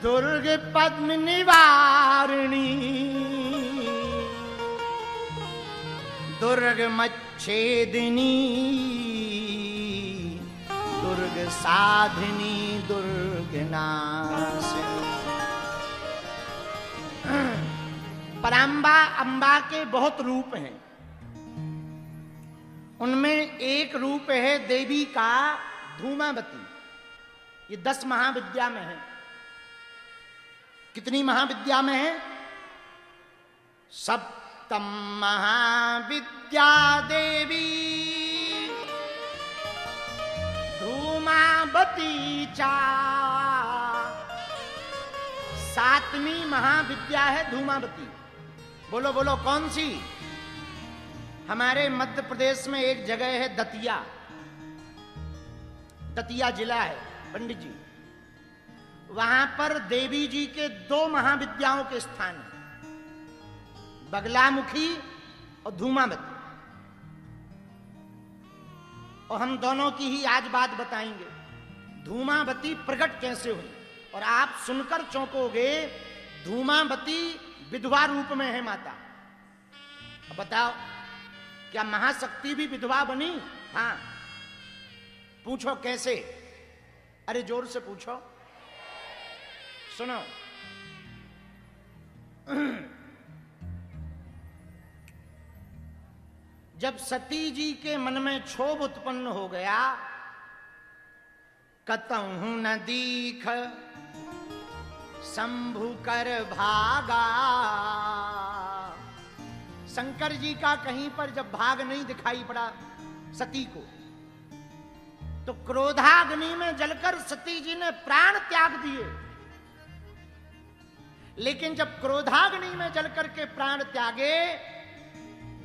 दुर्ग पद्म निवारिणी दुर्ग मच्छेदिनी दुर्ग साधिनी दुर्ग नाशिनी। पराम्बा अम्बा के बहुत रूप हैं, उनमें एक रूप है देवी का धूमावती। ये 10 महाविद्या में है। कितनी महाविद्या में है? सप्तम महाविद्या देवी धूमावती चा। 7वीं महाविद्या है धूमावती। बोलो बोलो कौन सी? हमारे मध्य प्रदेश में एक जगह है दतिया, दतिया जिला है पंडित जी। वहां पर देवी जी के 2 महाविद्याओं के स्थान हैं, बगलामुखी और धूमावती। और हम दोनों की ही आज बात बताएंगे। धूमावती प्रकट कैसे हुई, और आप सुनकर चौंकोगे। धूमावती विधवा रूप में है माता। अब बताओ, क्या महाशक्ति भी विधवा बनी? हाँ, पूछो कैसे? अरे जोर से पूछो, सुनो। जब सती जी के मन में क्षोभ उत्पन्न हो गया, कतहु न दीख शंभु कर भागा। शंकर जी का कहीं पर जब भाग नहीं दिखाई पड़ा सती को, तो क्रोधाग्नि में जलकर सती जी ने प्राण त्याग दिए। लेकिन जब क्रोधाग्नि में जलकर के प्राण त्यागे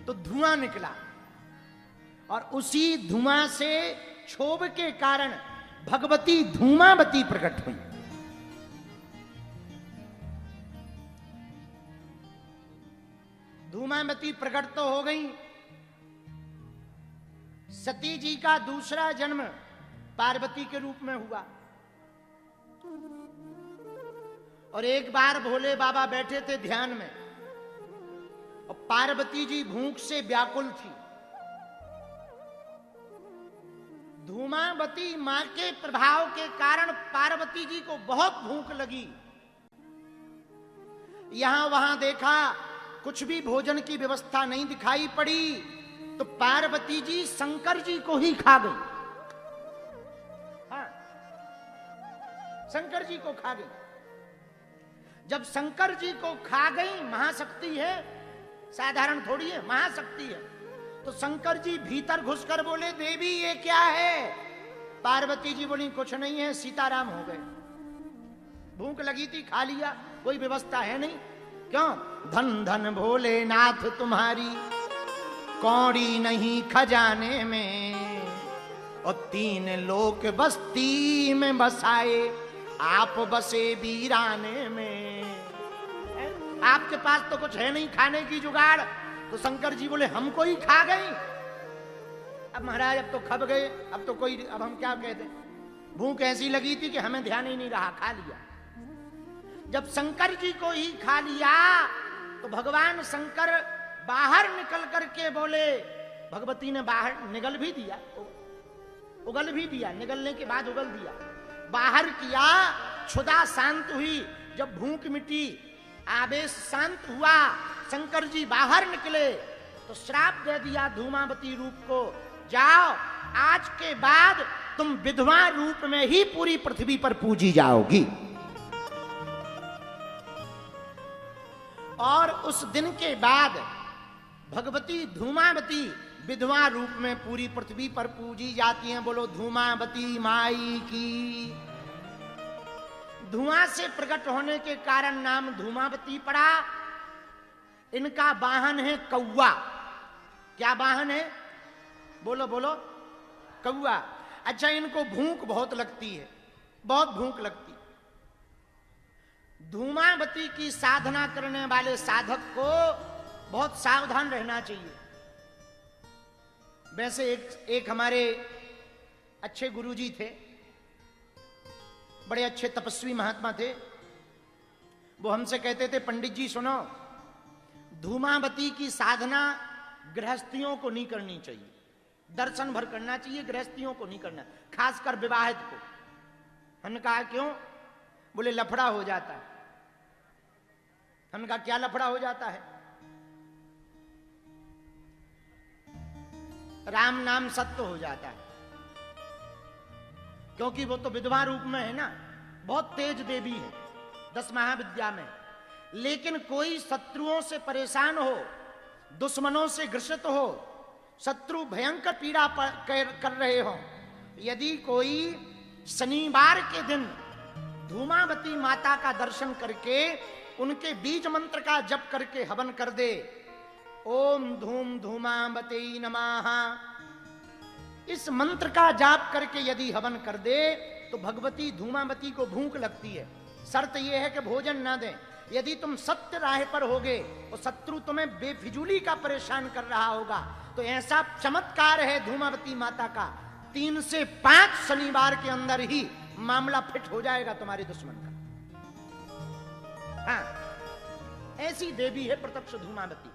तो धुआं निकला, और उसी धुआं से क्षोभ के कारण भगवती धूमावती प्रकट हुई। धूमावती प्रकट तो हो गई। सती जी का दूसरा जन्म पार्वती के रूप में हुआ। और एक बार भोले बाबा बैठे थे ध्यान में, और पार्वती जी भूख से व्याकुल थी। धूमावती मां के प्रभाव के कारण पार्वती जी को बहुत भूख लगी। यहां वहां देखा, कुछ भी भोजन की व्यवस्था नहीं दिखाई पड़ी, तो पार्वती जी शंकर जी को ही खा गई। हाँ, शंकर जी को खा गई। जब शंकर जी को खा गई, महाशक्ति है, साधारण थोड़ी है, महाशक्ति है, तो शंकर जी भीतर घुसकर बोले, देवी ये क्या है? पार्वती जी बोली, कुछ नहीं है, सीताराम हो गए। भूख लगी थी, खा लिया, कोई व्यवस्था है नहीं। क्यों? धन धन भोलेनाथ तुम्हारी कौड़ी नहीं खजाने में, और 3 लोक बस्ती में बसाए, आप बसे वीराने में। आपके पास तो कुछ है नहीं खाने की जुगाड़, तो शंकर जी बोले हमको ही खा गई। अब महाराज अब तो खप गए, अब तो कोई, अब हम क्या कहते? भूख ऐसी लगी थी कि हमें ध्यान ही नहीं रहा, खा लिया। जब शंकर जी को ही खा लिया, तो भगवान शंकर बाहर निकल करके बोले, भगवती ने बाहर निगल भी दिया, उगल भी दिया, निगलने के बाद उगल दिया, बाहर किया, क्षुधा शांत हुई। जब भूख मिटी, आवेश शांत हुआ, शंकर जी बाहर निकले, तो श्राप दे दिया धूमावती रूप को, जाओ आज के बाद तुम विधवा रूप में ही पूरी पृथ्वी पर पूजी जाओगी। और उस दिन के बाद भगवती धूमावती विधवा रूप में पूरी पृथ्वी पर पूजी जाती हैं। बोलो धूमावती माई की। धुआं से प्रकट होने के कारण नाम धूमावती पड़ा। इनका वाहन है कौवा। क्या वाहन है? बोलो बोलो, कौवा। अच्छा, इनको भूख बहुत लगती है, बहुत भूख लगती। धूमावती की साधना करने वाले साधक को बहुत सावधान रहना चाहिए। वैसे एक हमारे अच्छे गुरुजी थे, बड़े अच्छे तपस्वी महात्मा थे, वो हमसे कहते थे, पंडित जी सुनो, धूमावती की साधना गृहस्थियों को नहीं करनी चाहिए, दर्शन भर करना चाहिए, गृहस्थियों को नहीं करना, खासकर विवाहित को। हमने कहा क्यों? बोले लफड़ा हो जाता है। हमने कहा क्या लफड़ा हो जाता है? राम नाम सत्य हो जाता है, क्योंकि वो तो विधवा रूप में है ना, बहुत तेज देवी है 10 महाविद्या में। लेकिन कोई शत्रुओं से परेशान हो, दुश्मनों से ग्रसित हो, शत्रु भयंकर पीड़ा कर रहे हो, यदि कोई शनिवार के दिन धूमावती माता का दर्शन करके उनके बीज मंत्र का जप करके हवन कर दे, ओम धूम धूमावती नमः, इस मंत्र का जाप करके यदि हवन कर दे तो भगवती धूमावती को भूख लगती है। शर्त यह है कि भोजन ना दें। यदि तुम सत्य राह पर होगे और शत्रु तुम्हें बेफिजूली का परेशान कर रहा होगा, तो ऐसा चमत्कार है धूमावती माता का, 3 से 5 शनिवार के अंदर ही मामला फिट हो जाएगा तुम्हारे दुश्मन का। हाँ, ऐसी देवी है प्रत्यक्ष धूमावती।